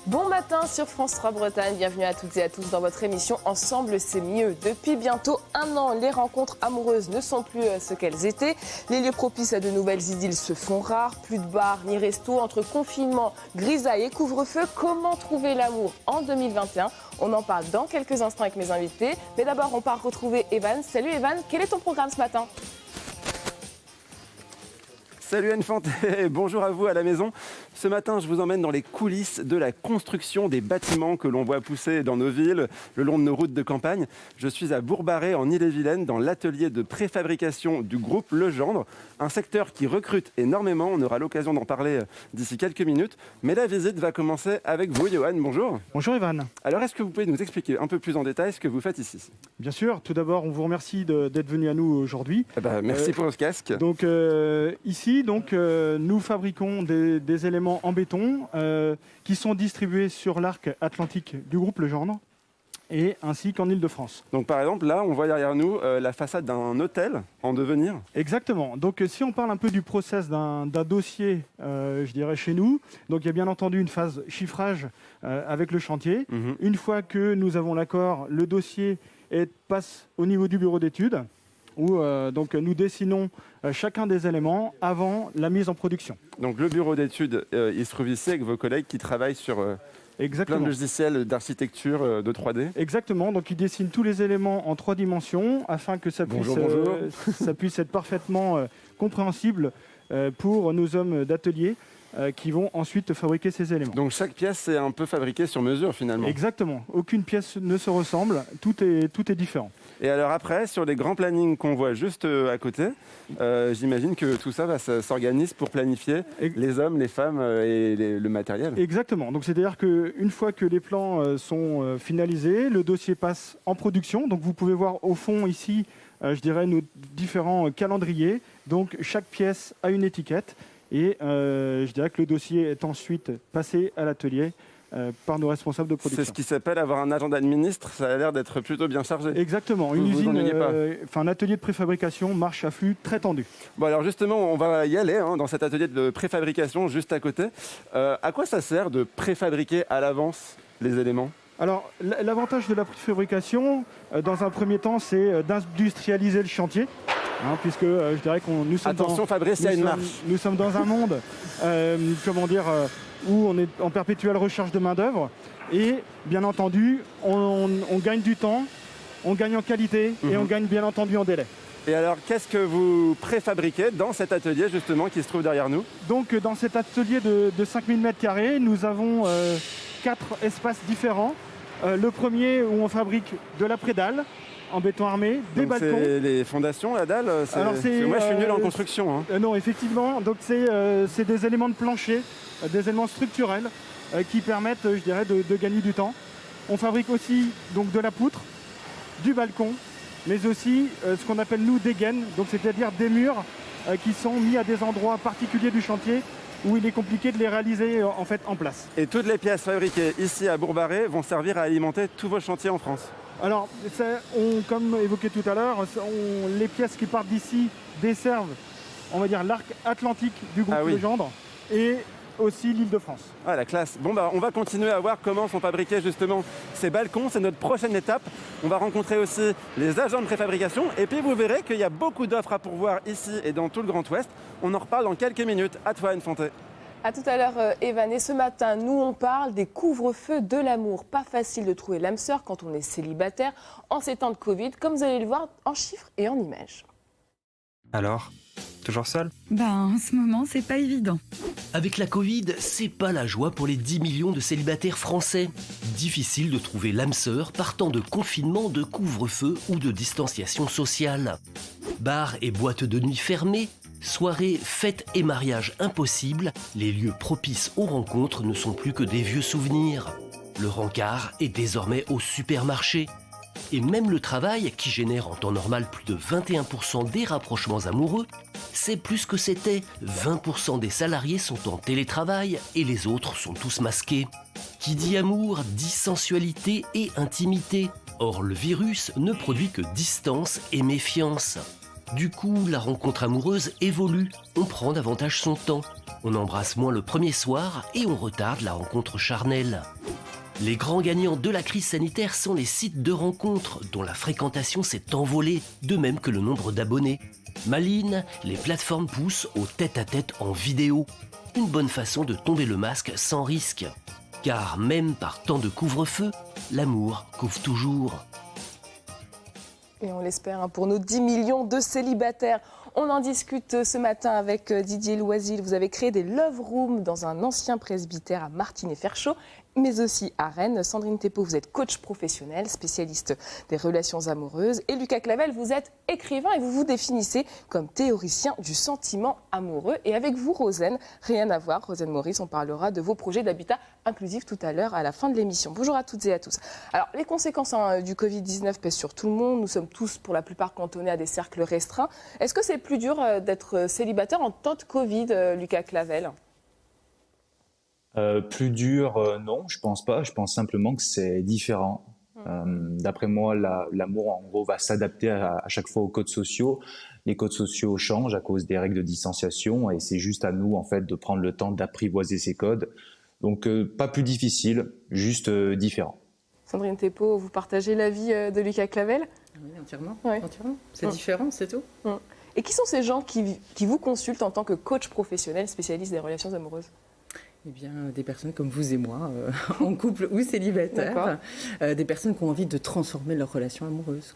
Bon matin sur France 3 Bretagne, bienvenue à toutes et à tous dans votre émission Ensemble c'est mieux. Depuis bientôt 1 an, les rencontres amoureuses ne sont plus ce qu'elles étaient. Les lieux propices à de nouvelles idylles se font rares, plus de bars ni restos, entre confinement, grisaille et couvre-feu. Comment trouver l'amour en 2021 ? On en parle dans quelques instants avec mes invités. Mais d'abord, on part retrouver Evan. Salut Evan, quel est ton programme ce matin ? Salut Anne Fanté, bonjour à vous à la maison. Ce matin, je vous emmène dans les coulisses de la construction des bâtiments que l'on voit pousser dans nos villes, le long de nos routes de campagne. Je suis à Bourg-Barré, en Ille-et-Vilaine, dans l'atelier de préfabrication du groupe Legendre, un secteur qui recrute énormément. On aura l'occasion d'en parler d'ici quelques minutes. Mais la visite va commencer avec vous, Johan. Bonjour. Bonjour Evan. Alors, est-ce que vous pouvez nous expliquer un peu plus en détail ce que vous faites ici ? Bien sûr, tout d'abord, on vous remercie d'être venu à nous aujourd'hui. Merci pour ce casque. Ici, nous fabriquons des éléments en béton qui sont distribués sur l'arc atlantique du groupe Legendre et ainsi qu'en Ile-de-France. Donc par exemple, là, on voit derrière nous la façade d'un hôtel en devenir. Exactement. Donc si on parle un peu du process d'un dossier, je dirais chez nous, donc il y a bien entendu une phase chiffrage avec le chantier. Une fois que nous avons l'accord, le dossier passe au niveau du bureau d'études, où nous dessinons chacun des éléments avant la mise en production. Donc le bureau d'études, il se trouve ici avec vos collègues qui travaillent sur plein de logiciels d'architecture de 3D. Exactement, donc ils dessinent tous les éléments en 3 dimensions afin que ça puisse être parfaitement compréhensible pour nos hommes d'atelier qui vont ensuite fabriquer ces éléments. Donc chaque pièce est un peu fabriquée sur mesure finalement. Exactement, aucune pièce ne se ressemble, tout est différent. Et alors après, sur les grands plannings qu'on voit juste à côté, j'imagine que tout ça s'organise pour planifier les hommes, les femmes et le matériel. Exactement, donc c'est-à-dire qu'une fois que les plans sont finalisés, le dossier passe en production. Donc vous pouvez voir au fond ici, je dirais, nos différents calendriers. Donc chaque pièce a une étiquette. Et je dirais que le dossier est ensuite passé à l'atelier par nos responsables de production. C'est ce qui s'appelle avoir un agenda de ministre, ça a l'air d'être plutôt bien chargé. Exactement, un atelier de préfabrication marche à flux très tendu. Bon alors justement, on va y aller dans cet atelier de préfabrication juste à côté. À quoi ça sert de préfabriquer à l'avance les éléments ? Alors l'avantage de la préfabrication, dans un premier temps, c'est d'industrialiser le chantier. Puisque je dirais nous sommes dans un monde où on est en perpétuelle recherche de main-d'œuvre et bien entendu on gagne du temps, on gagne en qualité et on gagne bien entendu en délai. Et alors qu'est-ce que vous préfabriquez dans cet atelier justement qui se trouve derrière nous ? Donc dans cet atelier de 5000 m², nous avons 4 espaces différents. Le premier où on fabrique de la prédalle en béton armé, des balcons. C'est les fondations, la dalle. Moi, je suis nul en construction. Non, effectivement. Donc, c'est des éléments de plancher, des éléments structurels qui permettent, je dirais, de gagner du temps. On fabrique aussi donc de la poutre, du balcon, mais aussi ce qu'on appelle nous des gaines, donc c'est-à-dire des murs qui sont mis à des endroits particuliers du chantier où il est compliqué de les réaliser en place. Et toutes les pièces fabriquées ici à Bourg-Barré vont servir à alimenter tous vos chantiers en France. Alors, comme évoqué tout à l'heure, les pièces qui partent d'ici desservent, on va dire, l'arc atlantique du groupe Legendre et aussi l'Île-de-France. Ah, la classe. Bon, on va continuer à voir comment sont fabriqués justement ces balcons. C'est notre prochaine étape. On va rencontrer aussi les agents de préfabrication. Et puis, vous verrez qu'il y a beaucoup d'offres à pourvoir ici et dans tout le Grand Ouest. On en reparle dans quelques minutes. À toi, Anne Fanté. A tout à l'heure, Evan. Et ce matin, nous, on parle des couvre-feux de l'amour. Pas facile de trouver l'âme sœur quand on est célibataire en ces temps de Covid, comme vous allez le voir en chiffres et en images. Alors, toujours seul ? En ce moment, c'est pas évident. Avec la Covid, c'est pas la joie pour les 10 millions de célibataires français. Difficile de trouver l'âme sœur partant de confinement, de couvre-feu ou de distanciation sociale. Bars et boîtes de nuit fermées, soirées, fêtes et mariages impossibles, les lieux propices aux rencontres ne sont plus que des vieux souvenirs. Le rencard est désormais au supermarché. Et même le travail, qui génère en temps normal plus de 21% des rapprochements amoureux, c'est plus que c'était. 20% des salariés sont en télétravail et les autres sont tous masqués. Qui dit amour dit sensualité et intimité. Or, le virus ne produit que distance et méfiance. Du coup, la rencontre amoureuse évolue. On prend davantage son temps. On embrasse moins le premier soir et on retarde la rencontre charnelle. Les grands gagnants de la crise sanitaire sont les sites de rencontres dont la fréquentation s'est envolée, de même que le nombre d'abonnés. Malines, les plateformes poussent au tête-à-tête en vidéo. Une bonne façon de tomber le masque sans risque. Car même par temps de couvre-feu, l'amour couvre toujours. Et on l'espère pour nos 10 millions de célibataires. On en discute ce matin avec Didier Loisil. Vous avez créé des Love Rooms dans un ancien presbytère à Martinez-Ferchaud, mais aussi à Rennes. Sandrine Thépeau, vous êtes coach professionnel, spécialiste des relations amoureuses. Et Lucas Clavel, vous êtes écrivain et vous vous définissez comme théoricien du sentiment amoureux. Et avec vous, Rosen, rien à voir. Rosen Maurice, on parlera de vos projets d'habitat inclusif tout à l'heure à la fin de l'émission. Bonjour à toutes et à tous. Alors, les conséquences du Covid-19 pèsent sur tout le monde. Nous sommes tous, pour la plupart, cantonnés à des cercles restreints. Est-ce que c'est plus dur d'être célibataire en temps de Covid, Lucas Clavel ? Plus dur, non, je pense pas. Je pense simplement que c'est différent. D'après moi, l'amour, en gros, va s'adapter à chaque fois aux codes sociaux. Les codes sociaux changent à cause des règles de distanciation et c'est juste à nous, en fait, de prendre le temps d'apprivoiser ces codes. Donc, pas plus difficile, juste différent. Sandrine Thépeau, vous partagez l'avis de Lucas Clavel ? Oui, entièrement. Ouais. Entièrement. C'est différent, c'est tout. Et qui sont ces gens qui vous consultent en tant que coach professionnel spécialiste des relations amoureuses ? Eh bien, des personnes comme vous et moi, en couple ou célibataire, des personnes qui ont envie de transformer leur relation amoureuse.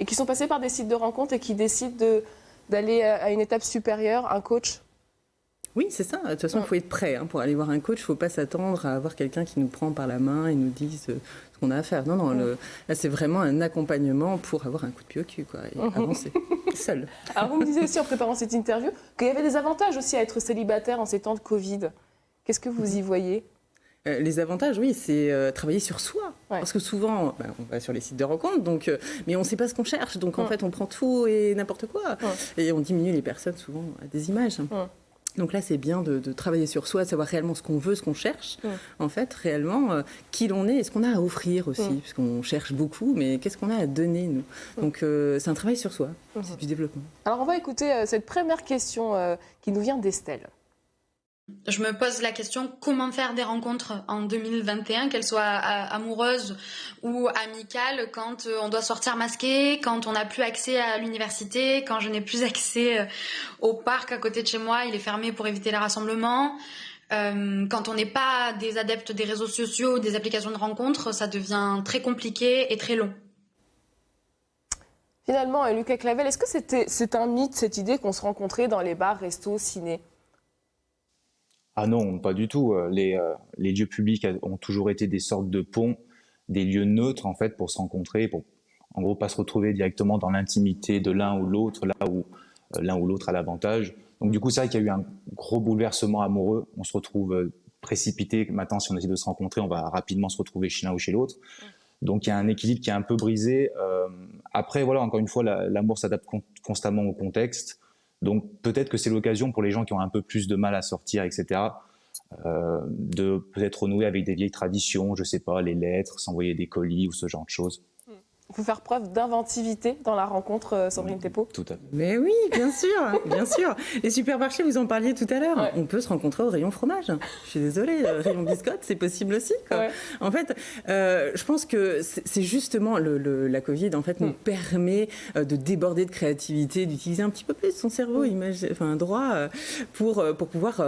Et qui sont passés par des sites de rencontres et qui décident d'aller à une étape supérieure, un coach ? Oui, c'est ça. De toute façon, il faut être prêt. Pour aller voir un coach, il ne faut pas s'attendre à avoir quelqu'un qui nous prend par la main et nous dise ce qu'on a à faire. Non, là, c'est vraiment un accompagnement pour avoir un coup de pied au cul et avancer seul. Alors, vous me disiez aussi en préparant cette interview qu'il y avait des avantages aussi à être célibataire en ces temps de Covid. Qu'est-ce que vous y voyez ? Les avantages, oui, c'est travailler sur soi. Parce que souvent, on va sur les sites de rencontres, mais on ne sait pas ce qu'on cherche. Donc, en fait, on prend tout et n'importe quoi. Et on diminue les personnes souvent à des images. Donc là, c'est bien de travailler sur soi, de savoir réellement ce qu'on veut, ce qu'on cherche. En fait, réellement, qui l'on est et ce qu'on a à offrir aussi. Parce qu'on cherche beaucoup, mais qu'est-ce qu'on a à donner, nous ? Donc, c'est un travail sur soi. C'est du développement. Alors, on va écouter cette première question qui nous vient d'Estelle. Je me pose la question, comment faire des rencontres en 2021, qu'elles soient amoureuses ou amicales, quand on doit sortir masqué, quand on n'a plus accès à l'université, quand je n'ai plus accès au parc à côté de chez moi, il est fermé pour éviter les rassemblements. Quand on n'est pas des adeptes des réseaux sociaux, des applications de rencontres, ça devient très compliqué et très long. Finalement, Lucas Clavel, est-ce que c'est un mythe, cette idée qu'on se rencontrait dans les bars, restos, ciné ? Ah non, pas du tout. Les lieux publics ont toujours été des sortes de ponts, des lieux neutres en fait pour se rencontrer, pour en gros pas se retrouver directement dans l'intimité de l'un ou l'autre, là où l'un ou l'autre a l'avantage. Donc du coup, c'est vrai qu'il y a eu un gros bouleversement amoureux. On se retrouve précipité. Maintenant, si on essaie de se rencontrer, on va rapidement se retrouver chez l'un ou chez l'autre. Donc il y a un équilibre qui est un peu brisé. Après, voilà, encore une fois, l'amour s'adapte constamment au contexte. Donc peut-être que c'est l'occasion pour les gens qui ont un peu plus de mal à sortir, etc., de peut-être renouer avec des vieilles traditions, je sais pas, les lettres, s'envoyer des colis ou ce genre de choses. Il faut faire preuve d'inventivité dans la rencontre, Sandrine Thépeau. Tout à fait. Mais oui, bien sûr, bien sûr. Les supermarchés, vous en parliez tout à l'heure. On peut se rencontrer au rayon fromage. Je suis désolée, rayon biscotte, c'est possible aussi. En fait, je pense que c'est justement la Covid, en fait, nous permet de déborder de créativité, d'utiliser un petit peu plus son cerveau, droit, pour pouvoir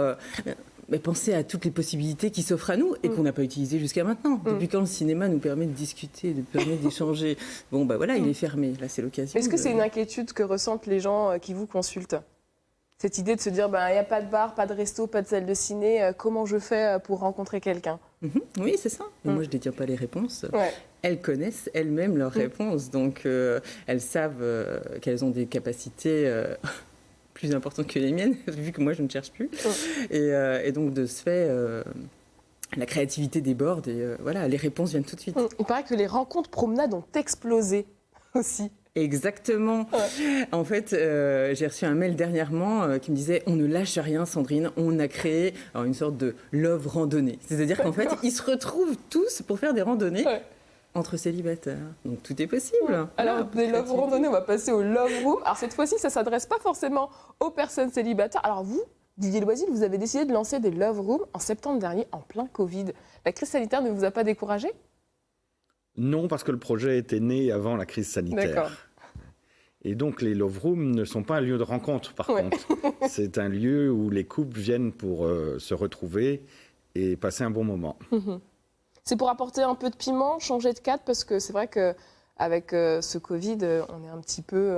penser à toutes les possibilités qui s'offrent à nous et qu'on n'a pas utilisées jusqu'à maintenant. Depuis quand le cinéma nous permet de discuter, nous permet d'échanger. Il est fermé. Là, c'est l'occasion. Est-ce que c'est une inquiétude que ressentent les gens qui vous consultent ? Cette idée de se dire, il n'y a pas de bar, pas de resto, pas de salle de ciné, comment je fais pour rencontrer quelqu'un ? Oui, c'est ça. Moi, je ne détiens pas les réponses. Elles connaissent elles-mêmes leurs réponses. Donc, elles savent qu'elles ont des capacités plus importantes que les miennes, vu que moi, je ne cherche plus. Et donc, de ce fait, la créativité déborde et voilà, les réponses viennent tout de suite. Il paraît que les rencontres promenades ont explosé aussi. Exactement. Ouais. En fait, j'ai reçu un mail dernièrement qui me disait « On ne lâche rien, Sandrine, on a créé une sorte de love randonnée ». C'est-à-dire qu'en fait, ils se retrouvent tous pour faire des randonnées entre célibataires. Donc tout est possible. Alors, des love randonnées, on va passer au love room. Alors cette fois-ci, ça ne s'adresse pas forcément aux personnes célibataires. Alors vous, Didier Loisy, vous avez décidé de lancer des love rooms en septembre dernier, en plein Covid. La crise sanitaire ne vous a pas découragé ? Non, parce que le projet était né avant la crise sanitaire. D'accord. Et donc, les love rooms ne sont pas un lieu de rencontre, par contre. C'est un lieu où les couples viennent pour se retrouver et passer un bon moment. C'est pour apporter un peu de piment, changer de cadre, parce que c'est vrai qu'avec ce Covid, on est un petit peu...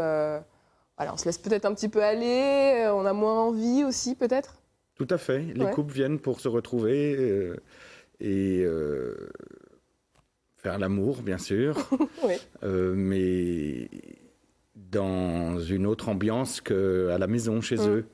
voilà, on se laisse peut-être un petit peu aller, on a moins envie aussi, peut-être ? Tout à fait. Les couples viennent pour se retrouver et faire l'amour, bien sûr. Mais... dans une autre ambiance qu'à la maison, chez eux.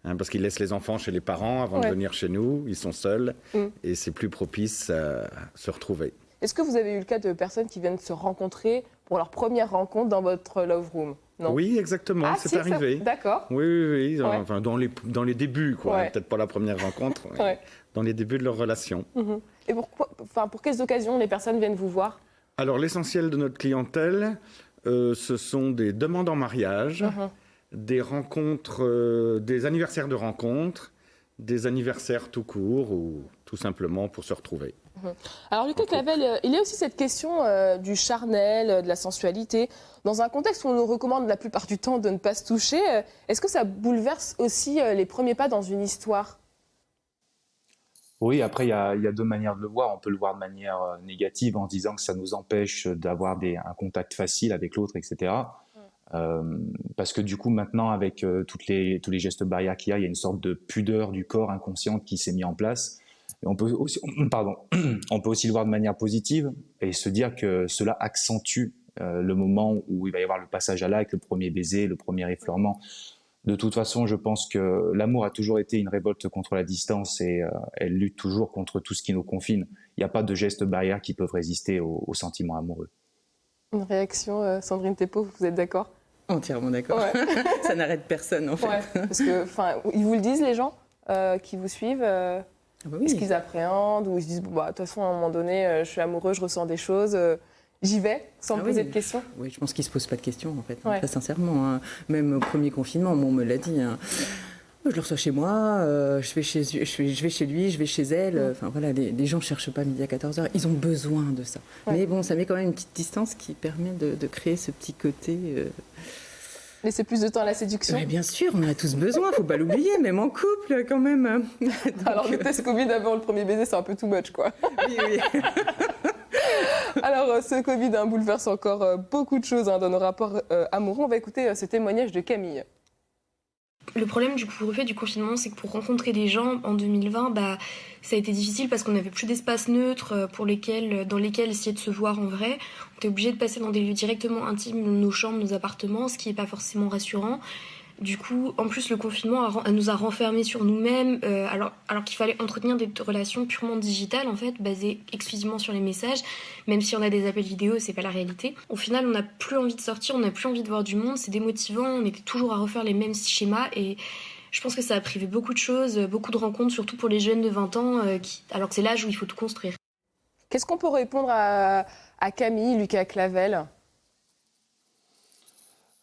Parce qu'ils laissent les enfants chez les parents avant de venir chez nous. Ils sont seuls et c'est plus propice à se retrouver. Est-ce que vous avez eu le cas de personnes qui viennent se rencontrer pour leur première rencontre dans votre love room ? Non ? Oui, exactement, c'est arrivé. D'accord. Oui. Enfin, dans les débuts, quoi. Peut-être pas la première rencontre, mais dans les débuts de leur relation. Et pour quelles occasions les personnes viennent vous voir ? Alors, l'essentiel de notre clientèle... ce sont des demandes en mariage, des rencontres, des anniversaires de rencontres, des anniversaires tout court ou tout simplement pour se retrouver. Alors Lucas Clavel, il y a aussi cette question du charnel, de la sensualité. Dans un contexte où on nous recommande la plupart du temps de ne pas se toucher, est-ce que ça bouleverse aussi les premiers pas dans une histoire ? Oui, après, il y a deux manières de le voir. On peut le voir de manière négative en disant que ça nous empêche d'avoir un contact facile avec l'autre, etc. Parce que du coup, maintenant, avec tous les gestes barrières qu'il y a une sorte de pudeur du corps inconsciente qui s'est mis en place. Et on peut aussi le voir de manière positive et se dire que cela accentue le moment où il va y avoir le passage à l'acte, le premier baiser, le premier effleurement. De toute façon, je pense que l'amour a toujours été une révolte contre la distance et elle lutte toujours contre tout ce qui nous confine. Il n'y a pas de gestes barrières qui peuvent résister aux sentiments amoureux. Une réaction, Sandrine Thépeau, vous êtes d'accord ? Entièrement d'accord. Ça n'arrête personne, en fait. Parce que, ils vous le disent, les gens qui vous suivent Est-ce qu'ils appréhendent ou ils se disent, de toute façon, à un moment donné, je suis amoureux, je ressens des choses... J'y vais, sans me poser de questions. Oui, je pense qu'ils ne se posent pas de questions, en fait, très sincèrement. Même au premier confinement, on me l'a dit. Je le reçois chez moi, je vais chez lui, je vais chez elle. Enfin, voilà, les gens ne cherchent pas midi à 14h. Ils ont besoin de ça. Mais bon, ça met quand même une petite distance qui permet de créer ce petit côté... Laisser plus de temps à la séduction. Mais bien sûr, on en a tous besoin, il ne faut pas l'oublier, même en couple, quand même. Donc, alors, le test Covid avant le premier baiser, c'est un peu too much, quoi. Oui. Alors, ce Covid bouleverse encore beaucoup de choses dans nos rapports amoureux. On va écouter ce témoignage de Camille. Le problème du couvre-feu, du confinement, c'est que pour rencontrer des gens en 2020, ça a été difficile parce qu'on n'avait plus d'espace neutre dans lesquels essayer de se voir en vrai. On était obligé de passer dans des lieux directement intimes, nos chambres, nos appartements, ce qui n'est pas forcément rassurant. Du coup, en plus, le confinement nous a renfermés sur nous-mêmes, alors qu'il fallait entretenir des relations purement digitales, en fait, basées exclusivement sur les messages. Même si on a des appels vidéo, c'est pas la réalité. Au final, on n'a plus envie de sortir, on n'a plus envie de voir du monde, c'est démotivant, on était toujours à refaire les mêmes schémas et je pense que ça a privé beaucoup de choses, beaucoup de rencontres, surtout pour les jeunes de 20 ans, alors que c'est l'âge où il faut tout construire. Qu'est-ce qu'on peut répondre à Camille, Lucas Clavel ?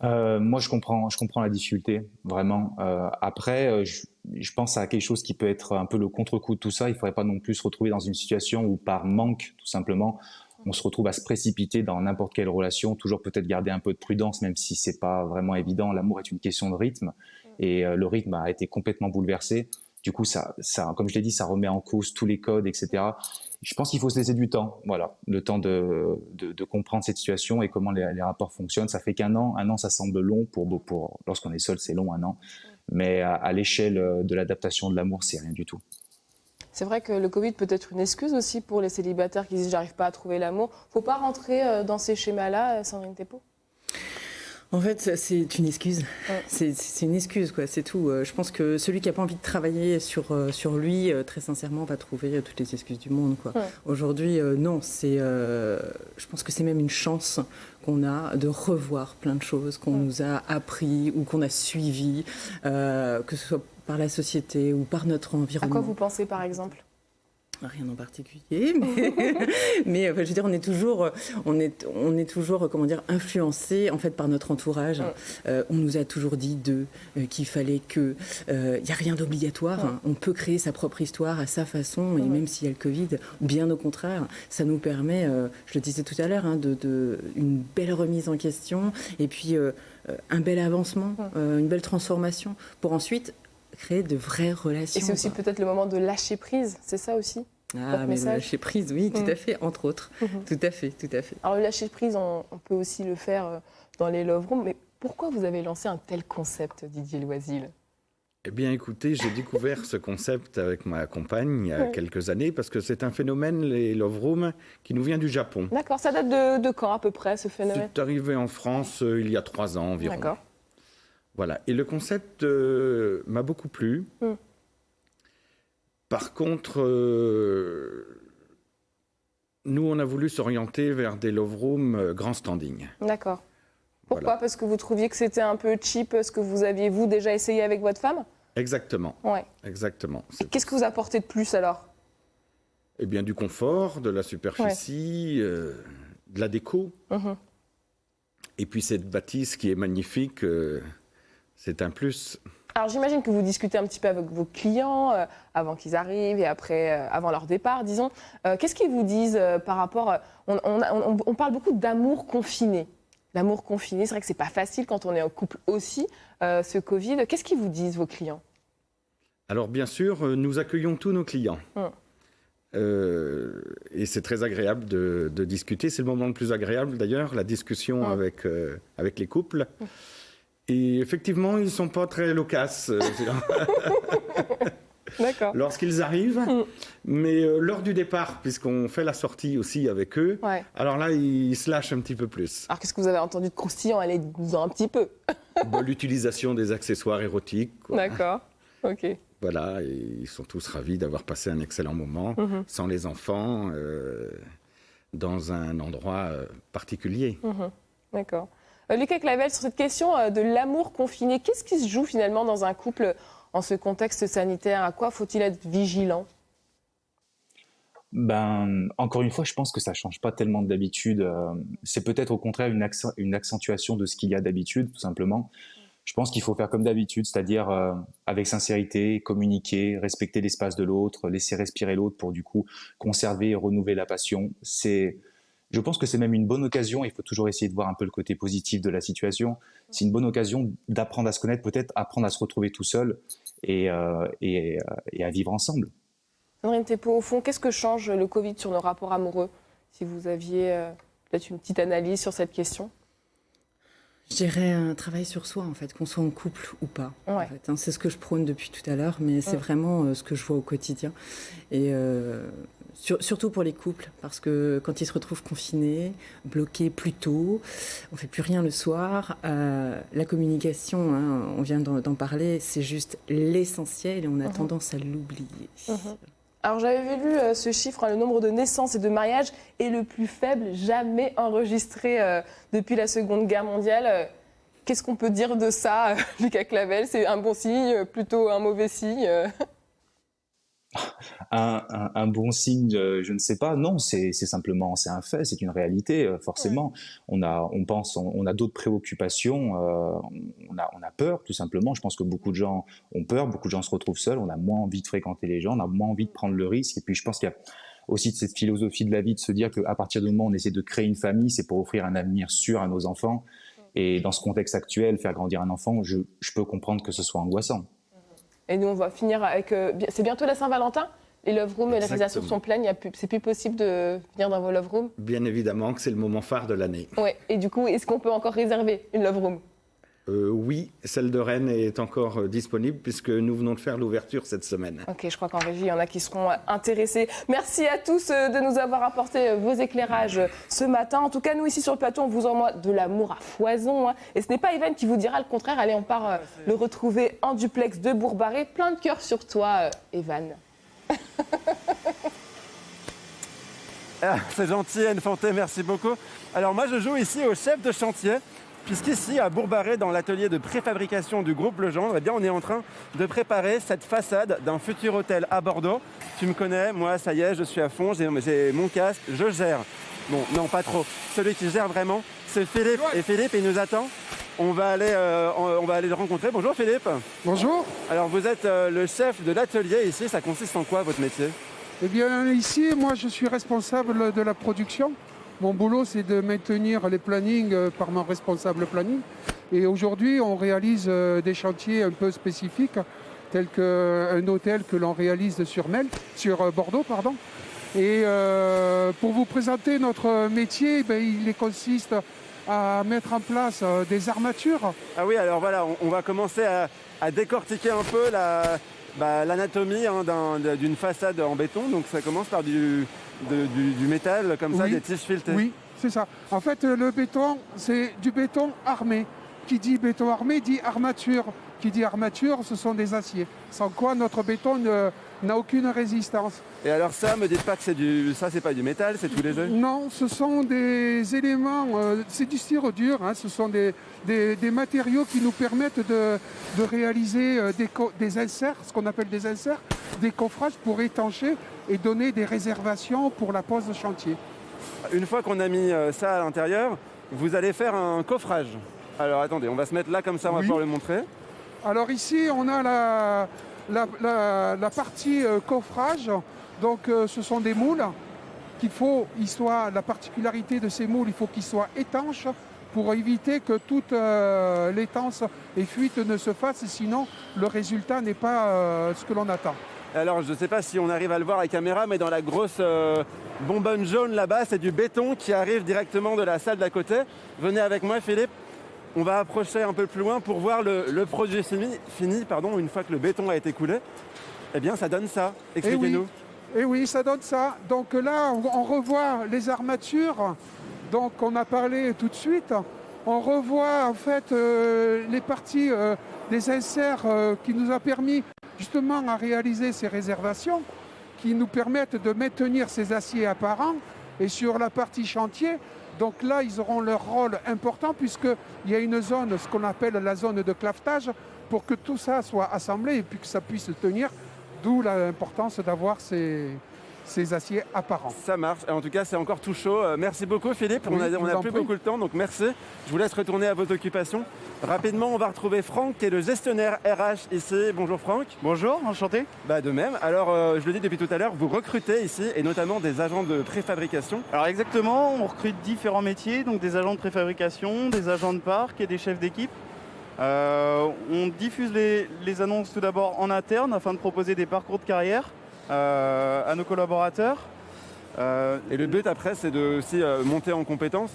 Moi, je comprends la difficulté, vraiment. Après, je pense à quelque chose qui peut être un peu le contre-coup de tout ça. Il ne faudrait pas non plus se retrouver dans une situation où, par manque, tout simplement, on se retrouve à se précipiter dans n'importe quelle relation. Toujours peut-être garder un peu de prudence, même si c'est pas vraiment évident. L'amour est une question de rythme, et le rythme a été complètement bouleversé. Du coup, ça, comme je l'ai dit, ça remet en cause tous les codes, etc. Je pense qu'il faut se laisser du temps, voilà, le temps de comprendre cette situation et comment les rapports fonctionnent. Ça fait qu'un an, ça semble long pour lorsqu'on est seul, c'est long, un an. Mais à l'échelle de l'adaptation de l'amour, c'est rien du tout. C'est vrai que le Covid peut être une excuse aussi pour les célibataires qui disent « j'arrive pas à trouver l'amour ». Faut pas rentrer dans ces schémas-là, Sandrine Thépeau ? En fait, c'est une excuse. Ouais. C'est une excuse, quoi. C'est tout. Je pense que celui qui n'a pas envie de travailler sur lui, très sincèrement, va trouver toutes les excuses du monde, quoi. Ouais. Aujourd'hui, non. Je pense que c'est même une chance qu'on a de revoir plein de choses qu'on nous a appris ou qu'on a suivies, que ce soit par la société ou par notre environnement. À quoi vous pensez, par exemple ? Rien en particulier, mais je veux dire, on est toujours, comment dire, influencé en fait par notre entourage. On nous a toujours dit qu'il fallait que, il n'y a rien d'obligatoire. On peut créer sa propre histoire à sa façon, et même s'il y a le Covid, bien au contraire, ça nous permet, je le disais tout à l'heure, une belle remise en question, et puis un bel avancement, une belle transformation, pour ensuite créer de vraies relations. Et c'est aussi peut-être le moment de lâcher prise, c'est ça aussi? Ah, mais le lâcher prise, oui, tout à fait, entre autres. Tout à fait. Alors le lâcher prise, on peut aussi le faire dans les Love Rooms, mais pourquoi vous avez lancé un tel concept, Didier Loisel? Eh bien, écoutez, j'ai découvert ce concept avec ma compagne il y a quelques années, parce que c'est un phénomène, les Love Rooms, qui nous vient du Japon. D'accord, ça date de quand à peu près, ce phénomène? C'est arrivé en France il y a 3 ans environ. D'accord. Voilà, et le concept m'a beaucoup plu. Par contre, nous, on a voulu s'orienter vers des love rooms grand standing. D'accord. Pourquoi? Voilà. Parce que vous trouviez que c'était un peu cheap ce que vous aviez, vous, déjà essayé avec votre femme? Exactement. Ouais. Exactement. Qu'est-ce que vous apportez de plus alors? Eh bien, du confort, de la superficie, de la déco. Et puis cette bâtisse qui est magnifique... c'est un plus. Alors j'imagine que vous discutez un petit peu avec vos clients avant qu'ils arrivent et après, avant leur départ, disons. Qu'est-ce qu'ils vous disent par rapport... On parle beaucoup d'amour confiné. L'amour confiné, c'est vrai que c'est pas facile quand on est en couple aussi, ce Covid. Qu'est-ce qu'ils vous disent, vos clients? Alors bien sûr, nous accueillons tous nos clients. Et c'est très agréable de discuter. C'est le moment le plus agréable d'ailleurs, la discussion avec les couples. Et effectivement, ils ne sont pas très loquaces lorsqu'ils arrivent. Mais lors du départ, puisqu'on fait la sortie aussi avec eux, alors là, ils se lâchent un petit peu plus. Alors qu'est-ce que vous avez entendu de croustillant? Allez-vous-en un petit peu. L'utilisation des accessoires érotiques. Quoi. D'accord, ok. Voilà, et ils sont tous ravis d'avoir passé un excellent moment sans les enfants, dans un endroit particulier. D'accord. Lucas Clavel, sur cette question de l'amour confiné, qu'est-ce qui se joue finalement dans un couple en ce contexte sanitaire? À quoi faut-il être vigilant? Encore une fois, je pense que ça ne change pas tellement d'habitude. C'est peut-être au contraire une accentuation de ce qu'il y a d'habitude, tout simplement. Je pense qu'il faut faire comme d'habitude, c'est-à-dire avec sincérité, communiquer, respecter l'espace de l'autre, laisser respirer l'autre pour du coup conserver et renouveler la passion. Je pense que c'est même une bonne occasion, il faut toujours essayer de voir un peu le côté positif de la situation, c'est une bonne occasion d'apprendre à se connaître, peut-être apprendre à se retrouver tout seul et à vivre ensemble. Sandrine Thépeau, au fond, qu'est-ce que change le Covid sur nos rapports amoureux? Si vous aviez peut-être une petite analyse sur cette question. Je dirais un travail sur soi, en fait, qu'on soit en couple ou pas. En fait, c'est ce que je prône depuis tout à l'heure, mais c'est vraiment ce que je vois au quotidien. Et surtout pour les couples, parce que quand ils se retrouvent confinés, bloqués plus tôt, on ne fait plus rien le soir. La communication, on vient d'en parler, c'est juste l'essentiel et on a tendance à l'oublier. Alors j'avais lu ce chiffre, le nombre de naissances et de mariages est le plus faible jamais enregistré depuis la Seconde Guerre mondiale. Qu'est-ce qu'on peut dire de ça, Lucas Clavel? C'est un bon signe, plutôt un mauvais signe? Un bon signe, je ne sais pas. Non, c'est simplement, c'est un fait, c'est une réalité. Forcément, on a d'autres préoccupations. On a peur, tout simplement. Je pense que beaucoup de gens ont peur, beaucoup de gens se retrouvent seuls. On a moins envie de fréquenter les gens, on a moins envie de prendre le risque. Et puis, je pense qu'il y a aussi de cette philosophie de la vie de se dire qu'à partir du moment où on essaie de créer une famille, c'est pour offrir un avenir sûr à nos enfants. Et dans ce contexte actuel, faire grandir un enfant, je peux comprendre que ce soit angoissant. Et nous, on va finir avec... c'est bientôt la Saint-Valentin? Les love rooms et les réservations sont pleines, c'est plus possible de venir dans vos love rooms? Bien évidemment que c'est le moment phare de l'année. Ouais. Et du coup, est-ce qu'on peut encore réserver une love room? Oui, celle de Rennes est encore disponible puisque nous venons de faire l'ouverture cette semaine. Ok, je crois qu'en régie, il y en a qui seront intéressés. Merci à tous de nous avoir apporté vos éclairages ce matin. En tout cas, nous, ici sur le plateau, on vous envoie de l'amour à foison. Et ce n'est pas Evan qui vous dira le contraire. Allez, on part le retrouver en duplex de Bourg-Barré. Plein de cœur sur toi, Evan. Ah, c'est gentil, Anne Fanté, merci beaucoup. Alors moi, je joue ici au chef de chantier. Puisqu'ici, à Bourg-Barré, dans l'atelier de préfabrication du groupe Legendre, eh bien, on est en train de préparer cette façade d'un futur hôtel à Bordeaux. Tu me connais, moi, ça y est, je suis à fond, j'ai mon casque, je gère. Bon, non, pas trop. Celui qui gère vraiment, c'est Philippe. Et Philippe, il nous attend. On va aller le rencontrer. Bonjour Philippe. Bonjour. Alors, vous êtes le chef de l'atelier ici. Ça consiste en quoi, votre métier? Eh bien, ici, moi, je suis responsable de la production. Mon boulot, c'est de maintenir les plannings par mon responsable planning. Et aujourd'hui, on réalise des chantiers un peu spécifiques, tels qu'un hôtel que l'on réalise sur Bordeaux. Et pour vous présenter notre métier, il consiste à mettre en place des armatures. Ah oui, alors voilà, on va commencer à décortiquer un peu l'anatomie d'une façade en béton. Donc ça commence par du métal, comme ça, des tiges filetées. Oui, c'est ça. En fait, le béton, c'est du béton armé. Qui dit béton armé dit armature. Qui dit armature, ce sont des aciers. Sans quoi notre béton n'a aucune résistance. Et alors ça, me dites pas que c'est pas du métal, c'est tout léger? Non, ce sont des éléments, c'est du styrodure, hein, ce sont des matériaux qui nous permettent de réaliser des inserts, ce qu'on appelle des inserts, des coffrages pour étancher et donner des réservations pour la pose de chantier. Une fois qu'on a mis ça à l'intérieur, vous allez faire un coffrage. Alors attendez, on va se mettre là comme ça, on va pouvoir le montrer. Alors ici, on a la partie coffrage. Donc ce sont des moules la particularité de ces moules, il faut qu'ils soient étanches pour éviter que toute laitance et fuite ne se fasse, sinon le résultat n'est pas ce que l'on attend. Alors je ne sais pas si on arrive à le voir à la caméra, mais dans la grosse bonbonne jaune là-bas, c'est du béton qui arrive directement de la salle d'à côté. Venez avec moi Philippe, on va approcher un peu plus loin pour voir le produit fini, une fois que le béton a été coulé. Eh bien ça donne ça, expliquez-nous. Et oui, ça donne ça. Donc là, on revoit les armatures, donc on a parlé tout de suite. On revoit en fait les parties des inserts qui nous a permis justement à réaliser ces réservations, qui nous permettent de maintenir ces aciers apparents. Et sur la partie chantier, donc là, ils auront leur rôle important puisqu'il y a une zone, ce qu'on appelle la zone de clavetage, pour que tout ça soit assemblé et puis que ça puisse tenir. D'où l'importance d'avoir ces aciers apparents. Ça marche. En tout cas, c'est encore tout chaud. Merci beaucoup, Philippe. Oui, on n'a plus beaucoup de temps, donc merci. Je vous laisse retourner à vos occupations. Rapidement, on va retrouver Franck, qui est le gestionnaire RH ici. Bonjour, Franck. Bonjour, enchanté. De même. Alors, je le dis depuis tout à l'heure, vous recrutez ici, et notamment des agents de préfabrication. Alors exactement, on recrute différents métiers, donc des agents de préfabrication, des agents de parc et des chefs d'équipe. On diffuse les annonces tout d'abord en interne afin de proposer des parcours de carrière à nos collaborateurs. Et le but après, c'est de aussi monter en compétences.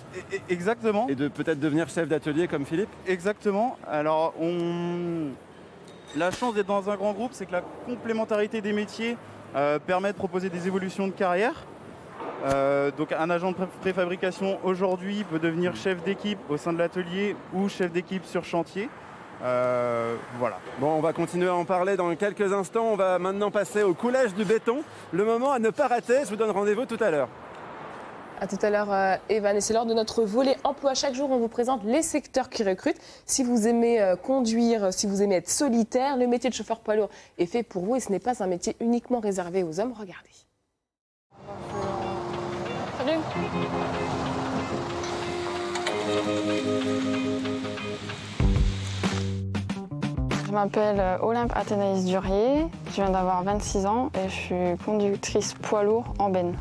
Exactement. Et de peut-être devenir chef d'atelier comme Philippe. Exactement. Alors, la chance d'être dans un grand groupe, c'est que la complémentarité des métiers permet de proposer des évolutions de carrière. Donc un agent de préfabrication aujourd'hui peut devenir chef d'équipe au sein de l'atelier ou chef d'équipe sur chantier. Voilà. Bon, on va continuer à en parler dans quelques instants. On va maintenant passer au coulage du béton. Le moment à ne pas rater. Je vous donne rendez-vous tout à l'heure. À tout à l'heure, Evan. Et c'est l'heure de notre volet emploi. Chaque jour, on vous présente les secteurs qui recrutent. Si vous aimez conduire, si vous aimez être solitaire, le métier de chauffeur poids lourd est fait pour vous. Et ce n'est pas un métier uniquement réservé aux hommes. Regardez. Salut. Je m'appelle Olympe Athénaïs Durier, je viens d'avoir 26 ans et je suis conductrice poids lourd en benne.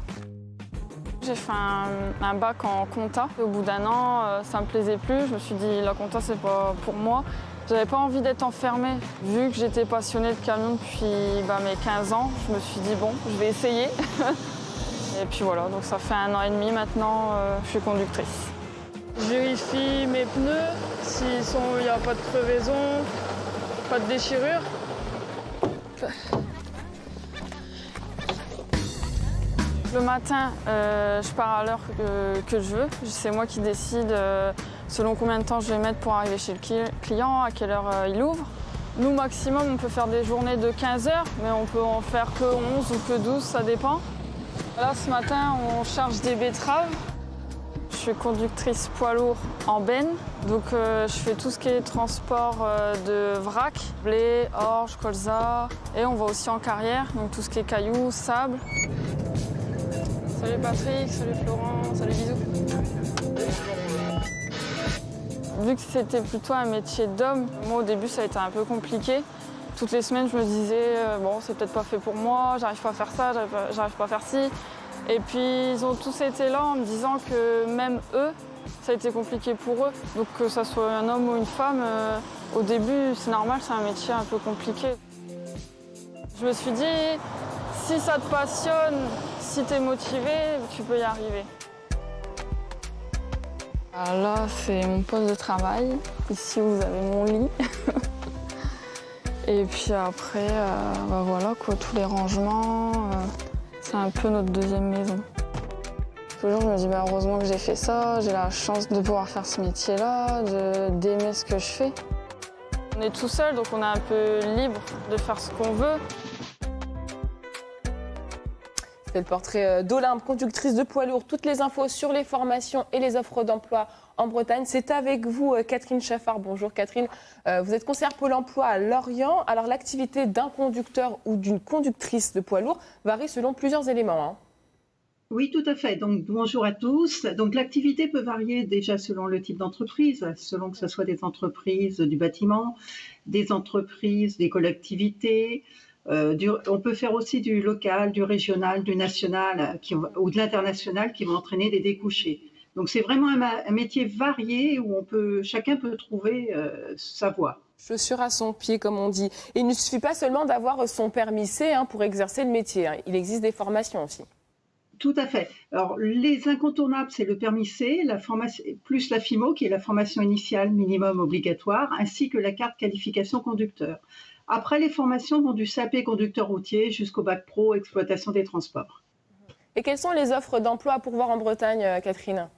J'ai fait un bac en compta. Au bout d'un an, ça me plaisait plus. Je me suis dit, la compta, c'est pas pour moi. J'avais pas envie d'être enfermée. Vu que j'étais passionnée de camion depuis mes 15 ans, je me suis dit, bon, je vais essayer. Et puis voilà, donc ça fait 1 an et demi maintenant, je suis conductrice. Je vérifie mes pneus, il n'y a pas de crevaison, pas de déchirure. Le matin, je pars à l'heure que je veux. C'est moi qui décide selon combien de temps je vais mettre pour arriver chez le client, à quelle heure il ouvre. Nous, maximum, on peut faire des journées de 15 heures, mais on peut en faire que 11 ou que 12, ça dépend. Là, ce matin, on charge des betteraves. Je suis conductrice poids lourd en benne, donc je fais tout ce qui est transport de vrac, blé, orge, colza, et on va aussi en carrière, donc tout ce qui est cailloux, sable. Salut Patrick, salut Florent, salut bisous. Vu que c'était plutôt un métier d'homme, moi au début ça a été un peu compliqué. Toutes les semaines je me disais bon c'est peut-être pas fait pour moi, j'arrive pas à faire ça, j'arrive pas à faire ci. Et puis ils ont tous été là en me disant que même eux, ça a été compliqué pour eux. Donc que ça soit un homme ou une femme, au début c'est normal, c'est un métier un peu compliqué. Je me suis dit, si ça te passionne, si tu es motivé, tu peux y arriver. Là, c'est mon poste de travail. Ici, vous avez mon lit. Et puis après, voilà, quoi, tous les rangements, c'est un peu notre deuxième maison. Toujours, je me dis, heureusement que j'ai fait ça, j'ai la chance de pouvoir faire ce métier-là, d'aimer ce que je fais. On est tout seul, donc on est un peu libre de faire ce qu'on veut. C'est le portrait d'Olympe, conductrice de poids lourd. Toutes les infos sur les formations et les offres d'emploi en Bretagne. C'est avec vous, Catherine Chaffard. Bonjour Catherine. Vous êtes conseillère Pôle emploi à Lorient. Alors l'activité d'un conducteur ou d'une conductrice de poids lourd varie selon plusieurs éléments. Hein. Oui, tout à fait. Donc bonjour à tous. Donc l'activité peut varier déjà selon le type d'entreprise, selon que ce soit des entreprises du bâtiment, des entreprises, des collectivités. On peut faire aussi du local, du régional, du national ou de l'international qui vont entraîner des découchés. Donc c'est vraiment un métier varié où chacun peut trouver sa voie. Chaussure à son pied, comme on dit. Et il ne suffit pas seulement d'avoir son permis C pour exercer le métier. Hein. Il existe des formations aussi. Tout à fait. Alors les incontournables, c'est le permis C, plus la FIMO qui est la formation initiale minimum obligatoire, ainsi que la carte qualification conducteur. Après, les formations vont du CAP conducteur routier jusqu'au bac pro exploitation des transports. Et quelles sont les offres d'emploi à pourvoir en Bretagne, Catherine ?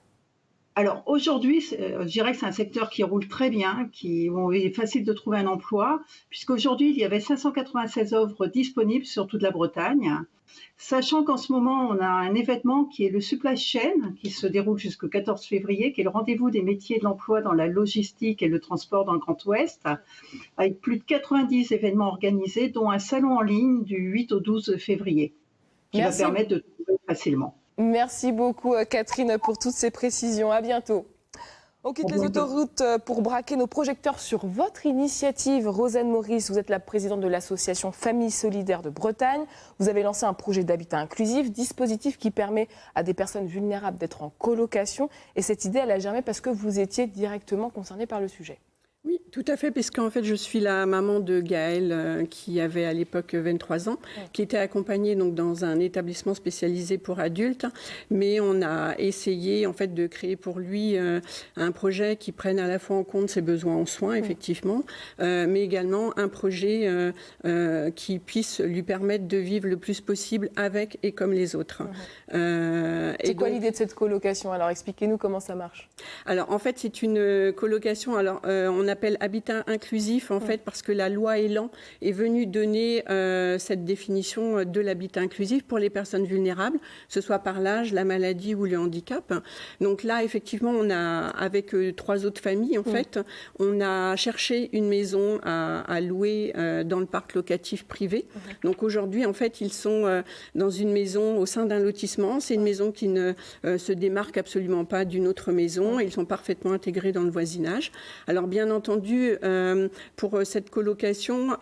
Alors aujourd'hui, je dirais que c'est un secteur qui roule très bien, où il est facile de trouver un emploi, puisqu'aujourd'hui, il y avait 596 offres disponibles sur toute la Bretagne. Sachant qu'en ce moment, on a un événement qui est le Supply Chain, qui se déroule jusqu'au 14 février, qui est le rendez-vous des métiers de l'emploi dans la logistique et le transport dans le Grand Ouest, avec plus de 90 événements organisés, dont un salon en ligne du 8 au 12 février, qui va permettre de trouver facilement. Merci beaucoup Catherine pour toutes ces précisions. À bientôt. On quitte les autoroutes pour braquer nos projecteurs sur votre initiative. Rosanne Maurice, vous êtes la présidente de l'association Famille Solidaire de Bretagne. Vous avez lancé un projet d'habitat inclusif, dispositif qui permet à des personnes vulnérables d'être en colocation. Et cette idée, elle a germé parce que vous étiez directement concernée par le sujet. Oui, tout à fait, puisqu'en fait, je suis la maman de Gaël, qui avait à l'époque 23 ans, qui était accompagnée donc, dans un établissement spécialisé pour adultes. Mais on a essayé en fait, de créer pour lui un projet qui prenne à la fois en compte ses besoins en soins, effectivement, mais également un projet qui puisse lui permettre de vivre le plus possible avec et comme les autres. C'est quoi l'idée de cette colocation ? Alors, expliquez-nous comment ça marche. Alors, en fait, c'est une colocation. Alors, on appelle habitat inclusif, en fait, parce que la loi Elan est venue donner cette définition de l'habitat inclusif pour les personnes vulnérables, que ce soit par l'âge, la maladie ou le handicap. Donc là, effectivement, on a, avec 3 autres familles, en fait, on a cherché une maison à louer dans le parc locatif privé. Donc aujourd'hui, en fait, ils sont dans une maison au sein d'un lotissement. C'est une maison qui ne se démarque absolument pas d'une autre maison. Ils sont parfaitement intégrés dans le voisinage. Alors, bien entendu, pour cette colocation,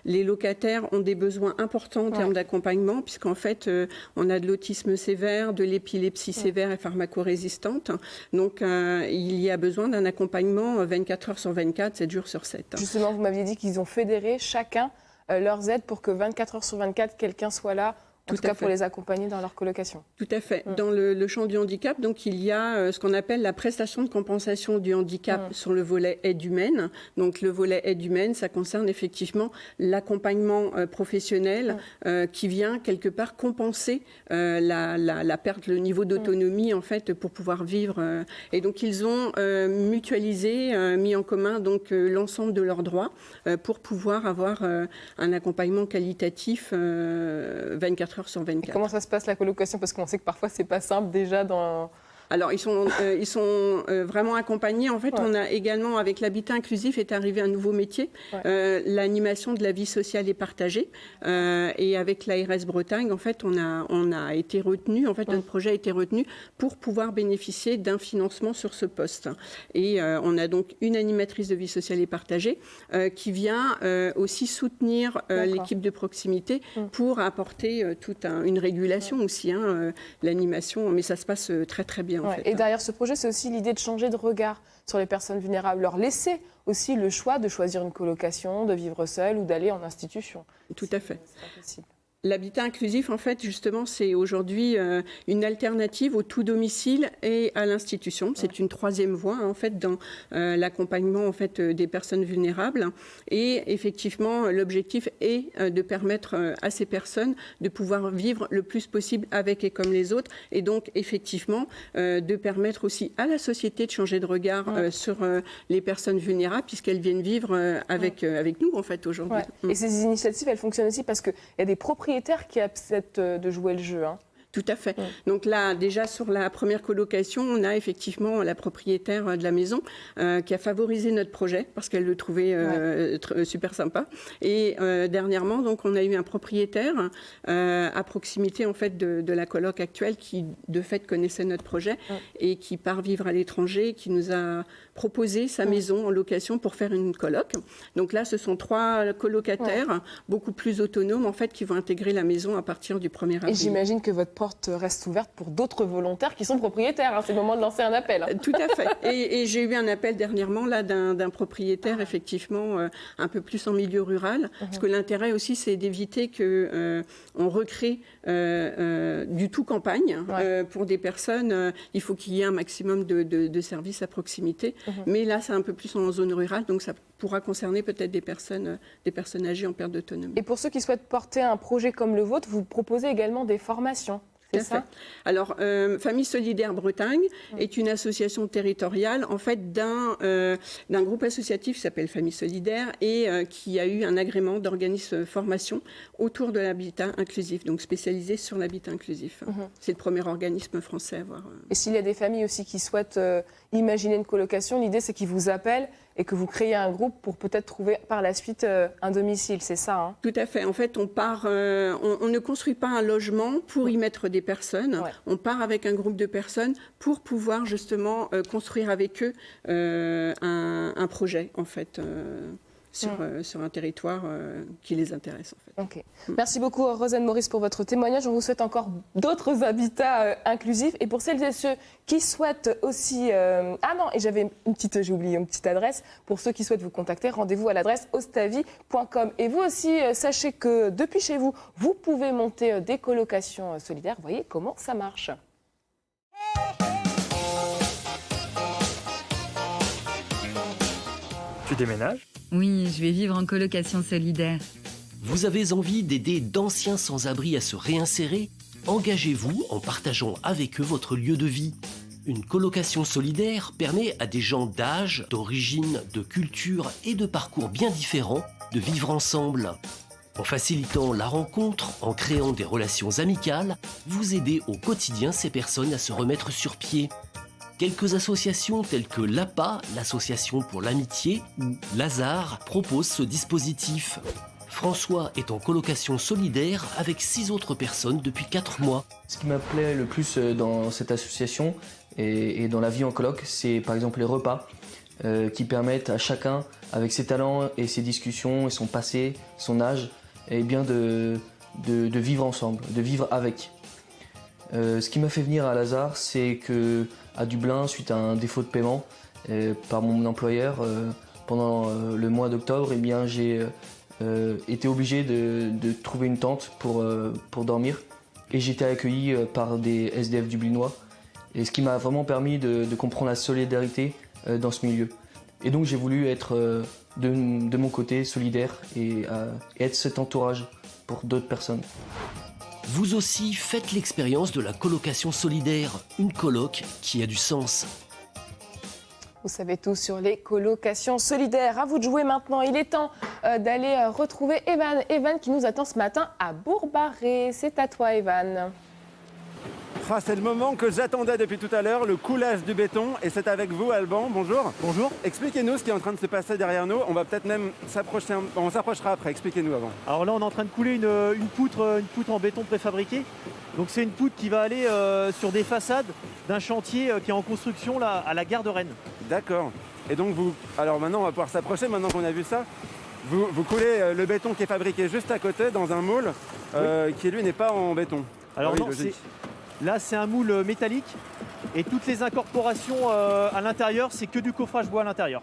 les locataires ont des besoins importants en termes d'accompagnement, puisqu'en fait, on a de l'autisme sévère, de l'épilepsie sévère et pharmacorésistante. Donc, il y a besoin d'un accompagnement 24 heures sur 24, 7 jours sur 7. Justement, vous m'aviez dit qu'ils ont fédéré chacun leurs aides pour que 24 heures sur 24, quelqu'un soit là En tout cas, pour les accompagner dans leur colocation. Tout à fait. Dans le champ du handicap, donc, il y a ce qu'on appelle la prestation de compensation du handicap sur le volet aide humaine. Donc, le volet aide humaine, ça concerne effectivement l'accompagnement professionnel qui vient quelque part compenser la perte, le niveau d'autonomie, en fait, pour pouvoir vivre. Et donc, ils ont mutualisé, mis en commun donc l'ensemble de leurs droits pour pouvoir avoir un accompagnement qualitatif 24 heures sur 24. Et comment ça se passe la colocation? Parce qu'on sait que parfois c'est pas simple déjà dans... Alors, ils sont vraiment accompagnés. En fait, on a également, avec l'habitat inclusif, est arrivé un nouveau métier, l'animation de la vie sociale et partagée. Et avec l'ARS Bretagne, en fait, on a été retenu, en fait, notre projet a été retenu pour pouvoir bénéficier d'un financement sur ce poste. Et on a donc une animatrice de vie sociale et partagée qui vient aussi soutenir l'équipe de proximité pour apporter toute une régulation aussi, l'animation. Mais ça se passe très, très bien. Et derrière ce projet, c'est aussi l'idée de changer de regard sur les personnes vulnérables, leur laisser aussi le choix de choisir une colocation, de vivre seul ou d'aller en institution. Tout à fait. L'habitat inclusif, en fait, justement, c'est aujourd'hui une alternative au tout domicile et à l'institution. C'est une troisième voie, en fait, dans l'accompagnement, en fait, des personnes vulnérables. Et effectivement, l'objectif est de permettre à ces personnes de pouvoir vivre le plus possible avec et comme les autres. Et donc, effectivement, de permettre aussi à la société de changer de regard sur les personnes vulnérables, puisqu'elles viennent vivre avec nous, en fait, aujourd'hui. Et ces initiatives, elles fonctionnent aussi parce qu'il y a des propriétaires qui acceptent de jouer le jeu. Tout à fait. Donc là, déjà sur la première colocation, on a effectivement la propriétaire de la maison qui a favorisé notre projet parce qu'elle le trouvait super sympa. Et dernièrement, donc, on a eu un propriétaire à proximité en fait de la coloc actuelle qui de fait connaissait notre projet et qui part vivre à l'étranger, qui nous a proposé sa maison en location pour faire une coloc. Donc là, ce sont 3 colocataires beaucoup plus autonomes en fait qui vont intégrer la maison à partir du 1er avril. Et j'imagine que votre porte reste ouverte pour d'autres volontaires qui sont propriétaires. C'est le moment de lancer un appel. Tout à fait. Et j'ai eu un appel dernièrement là d'un propriétaire effectivement un peu plus en milieu rural, parce que l'intérêt aussi c'est d'éviter que on recrée du tout campagne pour des personnes. Il faut qu'il y ait un maximum de services à proximité. Mais là, c'est un peu plus en zone rurale, donc ça pourra concerner peut-être des personnes âgées en perte d'autonomie. Et pour ceux qui souhaitent porter un projet comme le vôtre, vous proposez également des formations. C'est ça ? Alors, Famille Solidaire Bretagne est une association territoriale en fait d'un groupe associatif qui s'appelle Famille Solidaire et qui a eu un agrément d'organisme formation autour de l'habitat inclusif, donc spécialisé sur l'habitat inclusif. C'est le premier organisme français à avoir. Et s'il y a des familles aussi qui souhaitent imaginer une colocation, l'idée c'est qu'ils vous appellent et que vous créez un groupe pour peut-être trouver par la suite un domicile, c'est ça Tout à fait. En fait, on ne construit pas un logement pour y mettre des personnes. On part avec un groupe de personnes pour pouvoir justement construire avec eux un projet, en fait. Sur un territoire qui les intéresse. En fait. Merci beaucoup Rosane Maurice pour votre témoignage. On vous souhaite encore d'autres habitats inclusifs. Et pour celles et ceux qui souhaitent aussi... et j'ai oublié une petite adresse. Pour ceux qui souhaitent vous contacter, rendez-vous à l'adresse ostavi.com. Et vous aussi, sachez que depuis chez vous, vous pouvez monter des colocations solidaires. Vous voyez comment ça marche. Tu déménages ? Oui, je vais vivre en colocation solidaire. Vous avez envie d'aider d'anciens sans-abri à se réinsérer ? Engagez-vous en partageant avec eux votre lieu de vie. Une colocation solidaire permet à des gens d'âge, d'origine, de culture et de parcours bien différents de vivre ensemble. En facilitant la rencontre, en créant des relations amicales, vous aidez au quotidien ces personnes à se remettre sur pied. Quelques associations telles que l'APA, l'Association pour l'amitié, ou Lazare proposent ce dispositif. François est en colocation solidaire avec 6 autres personnes depuis 4 mois. Ce qui m'appelait le plus dans cette association et dans la vie en coloc, c'est par exemple les repas qui permettent à chacun, avec ses talents et ses discussions et son passé, son âge, et bien de vivre ensemble, de vivre avec. Ce qui m'a fait venir à Lazare, c'est que à Dublin, suite à un défaut de paiement par mon employeur pendant le mois d'octobre, j'ai été obligé de trouver une tente pour dormir. et j'ai été accueilli par des SDF dublinois, et ce qui m'a vraiment permis de comprendre la solidarité dans ce milieu. Et donc j'ai voulu être de mon côté solidaire et être cet entourage pour d'autres personnes. Vous aussi faites l'expérience de la colocation solidaire, une coloc qui a du sens. Vous savez tout sur les colocations solidaires. À vous de jouer maintenant. Il est temps d'aller retrouver Evan. Evan qui nous attend ce matin à Bourg-Barré. C'est à toi, Evan. Ah, c'est le moment que j'attendais depuis tout à l'heure, le coulage du béton. Et c'est avec vous, Alban. Bonjour. Bonjour. Expliquez-nous ce qui est en train de se passer derrière nous. On va peut-être même s'approcher. On s'approchera après. Expliquez-nous avant. Alors là, on est en train de couler une poutre en béton préfabriqué. Donc c'est une poutre qui va aller sur des façades d'un chantier qui est en construction là, à la gare de Rennes. D'accord. Et donc vous... Alors maintenant, on va pouvoir s'approcher, maintenant qu'on a vu ça. Vous coulez le béton qui est fabriqué juste à côté dans un moule qui, lui, n'est pas en béton. Alors oui, non, là, c'est un moule métallique et toutes les incorporations à l'intérieur, c'est que du coffrage bois à l'intérieur.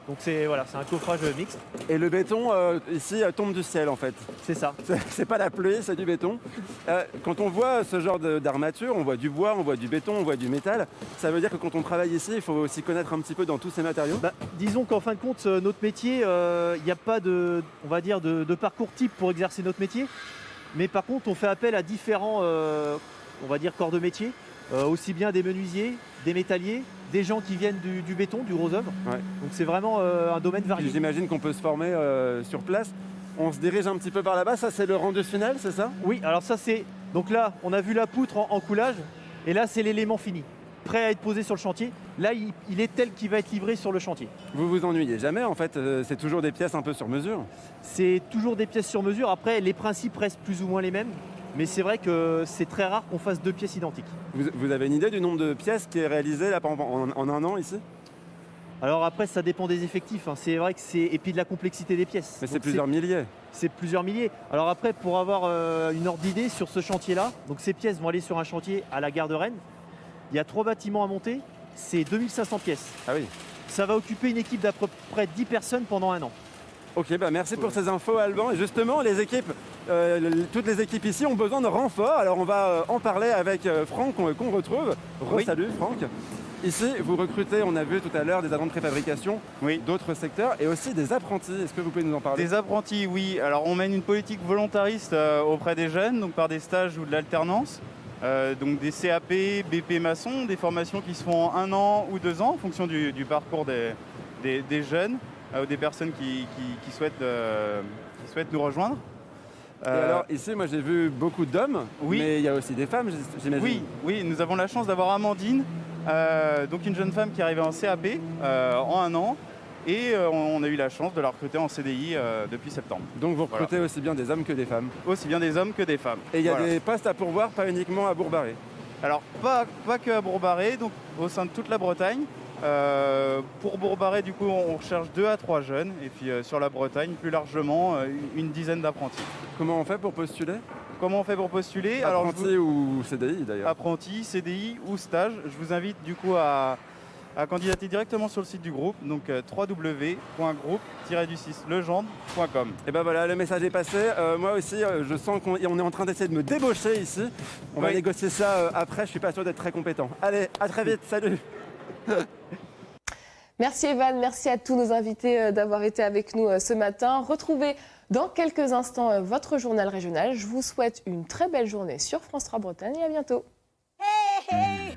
Donc c'est un coffrage mixte. Et le béton, ici, tombe du ciel, en fait. C'est ça. C'est pas la pluie, c'est du béton. Quand on voit ce genre d'armature, on voit du bois, on voit du béton, on voit du métal. Ça veut dire que quand on travaille ici, il faut aussi connaître un petit peu dans tous ces matériaux. Disons qu'en fin de compte, notre métier, il n'y a pas de parcours type pour exercer notre métier. Mais par contre, on fait appel à différents corps de métier, aussi bien des menuisiers, des métalliers, des gens qui viennent du béton, du gros œuvre. Ouais. Donc c'est vraiment un domaine varié. J'imagine qu'on peut se former sur place. On se dirige un petit peu par là-bas, ça c'est le rendu final, c'est ça? Oui, alors ça c'est... Donc là, on a vu la poutre en coulage, et là c'est l'élément fini, prêt à être posé sur le chantier. Là, il est tel qu'il va être livré sur le chantier. Vous vous ennuyez jamais en fait, c'est toujours des pièces un peu sur mesure? C'est toujours des pièces sur mesure, après les principes restent plus ou moins les mêmes. Mais c'est vrai que c'est très rare qu'on fasse deux pièces identiques. Vous avez une idée du nombre de pièces qui est réalisé là, en un an ici? Alors après, ça dépend des effectifs. Hein. C'est vrai que et puis de la complexité des pièces. Mais c'est plusieurs milliers. C'est plusieurs milliers. Alors après, pour avoir une ordre d'idée sur ce chantier-là, donc ces pièces vont aller sur un chantier à la gare de Rennes. Il y a 3 bâtiments à monter, c'est 2500 pièces. Ah oui. Ça va occuper une équipe d'à peu près 10 personnes pendant un an. Ok, merci pour ces infos, Alban. Et justement, les équipes, toutes les équipes ici ont besoin de renforts. Alors on va en parler avec Franck qu'on retrouve. Salut Franck. Ici, vous recrutez, on a vu tout à l'heure, des agents de préfabrication, d'autres secteurs et aussi des apprentis. Est-ce que vous pouvez nous en parler? Des apprentis, oui. Alors on mène une politique volontariste auprès des jeunes, donc par des stages ou de l'alternance. Donc des CAP, BP maçon, des formations qui se font en 1 an ou 2 ans en fonction du parcours des jeunes. Ou des personnes qui souhaitent nous rejoindre. Et alors ici, moi j'ai vu beaucoup d'hommes, mais il y a aussi des femmes, j'imagine. Oui, nous avons la chance d'avoir Amandine, donc une jeune femme qui est arrivée en CAP en 1 an, et on a eu la chance de la recruter en CDI depuis septembre. Donc vous recrutez aussi bien des hommes que des femmes? Aussi bien des hommes que des femmes. Et il y a des postes à pourvoir, pas uniquement à Bourg-Barré? Alors pas que à Bourg-Barré, donc au sein de toute la Bretagne. Pour Bourg-Barré, du coup, on recherche 2 à 3 jeunes, et puis sur la Bretagne, plus largement, une dizaine d'apprentis. Comment on fait pour postuler? Apprenti ou CDI d'ailleurs? Apprenti, CDI ou stage. Je vous invite du coup à candidater directement sur le site du groupe, donc www.groupe-legendre.com. Et ben voilà, le message est passé. Moi aussi, je sens qu'on est en train d'essayer de me débaucher ici. On va négocier ça après, je suis pas sûr d'être très compétent. Allez, à très vite, salut. Merci Evan, merci à tous nos invités d'avoir été avec nous ce matin. Retrouvez dans quelques instants votre journal régional. Je vous souhaite une très belle journée sur France 3 Bretagne et à bientôt. Hey, hey.